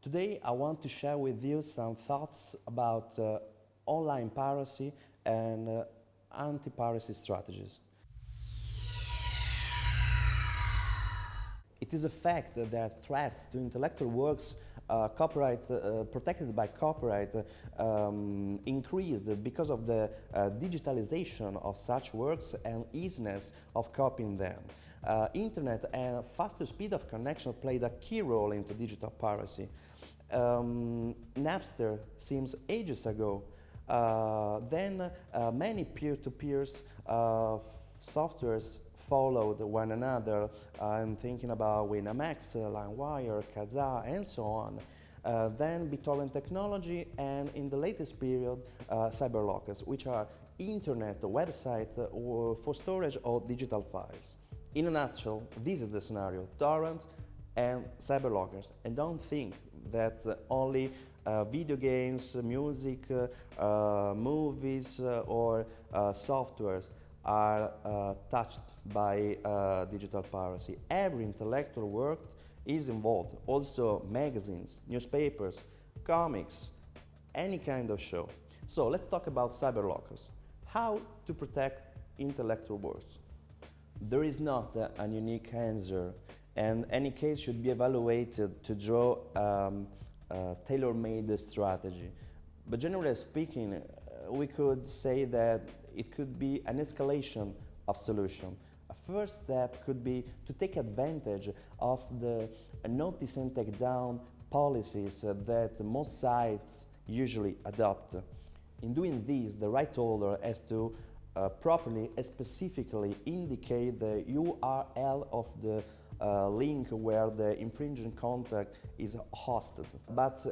Today I want to share with you some thoughts about online piracy and anti-piracy strategies. It is a fact that threats to intellectual works protected by copyright increased because of the digitalization of such works and easiness of copying them. Internet and faster speed of connection played a key role into digital piracy. Napster seems ages ago. Then many peer-to-peer softwares followed one another. I'm thinking about Winamax, LimeWire, Kazaa, and so on. Then BitTorrent technology, and in the latest period, cyberlockers, which are internet websites for storage of digital files. In a nutshell, this is the scenario: torrents and cyberlockers. And don't think that only video games, music, movies, or softwares are touched by digital piracy. Every intellectual work is involved, also magazines, newspapers, comics, any kind of show. So let's talk about cyberlockers. How to protect intellectual works? There is not a unique answer, and any case should be evaluated to draw a tailor-made strategy. But generally speaking, we could say that it could be an escalation of solution. A first step could be to take advantage of the notice and take down policies that most sites usually adopt. In doing this, the right holder has to properly and specifically indicate the URL of the link where the infringing content is hosted. But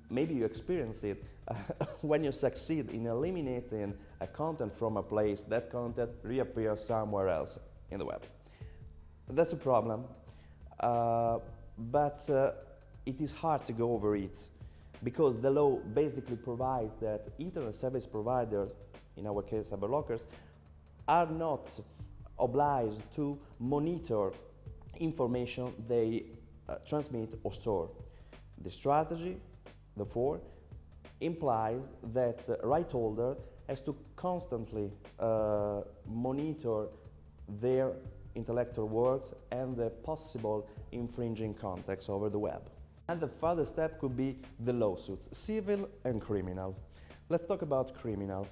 maybe you experience it when you succeed in eliminating a content from a place, that content reappears somewhere else in the web. That's a problem, but it is hard to go over it, because the law basically provides that internet service providers, in our case cyberlockers, are not obliged to monitor information they transmit or store. The strategy, therefore, implies that the right holder has to constantly monitor their intellectual works and the possible infringing contexts over the web. And the further step could be the lawsuits, civil and criminal. Let's talk about criminal.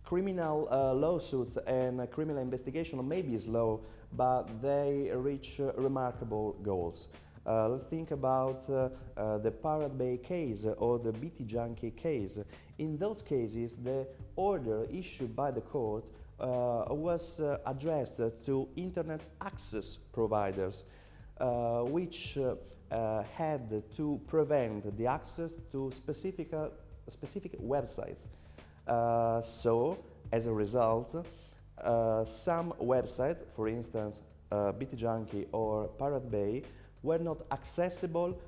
Criminal lawsuits and criminal investigation may be slow, but they reach remarkable goals. Let's think about the Pirate Bay case or the BT Junkie case. In those cases, the order issued by the court was addressed to internet access providers, which had to prevent the access to specific websites. So, as a result, some websites, for instance, BT Junkie or Pirate Bay, were not accessible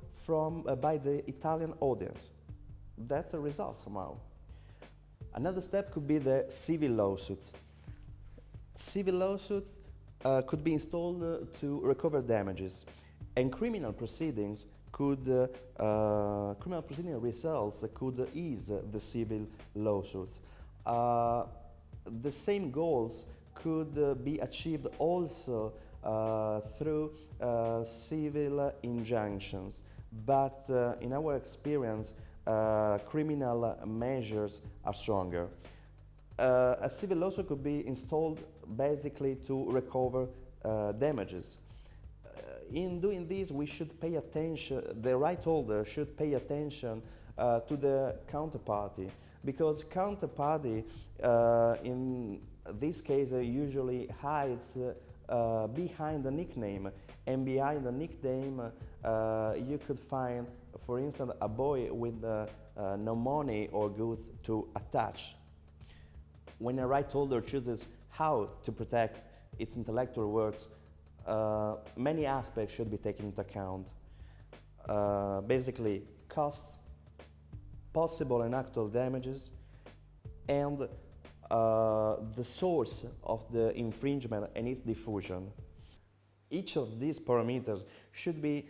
by the Italian audience. That's a result somehow. Another step could be the civil lawsuits. Civil lawsuits could be installed to recover damages, and criminal proceeding results could ease the civil lawsuits. The same goals could be achieved also through civil injunctions, but in our experience, criminal measures are stronger. A civil lawsuit could be installed basically to recover damages. In doing this, we should pay attention, the right holder should pay attention to the counterparty, because counterparty in this case usually hides behind the nickname, and behind the nickname you could find, for instance, a boy with no money or goods to attach. When a right holder chooses how to protect its intellectual works, many aspects should be taken into account. Basically, costs, possible and actual damages, and the source of the infringement and its diffusion. Each of these parameters should be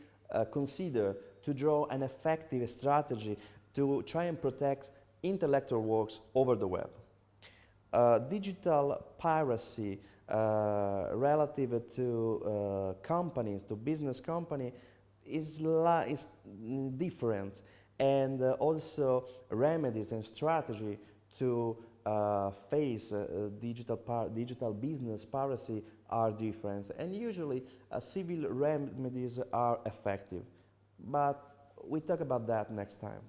consider to draw an effective strategy to try and protect intellectual works over the web. Digital piracy relative to companies, to business company, is different, and also remedies and strategy to face digital business piracy are different, and usually civil remedies are effective. But we talk about that next time.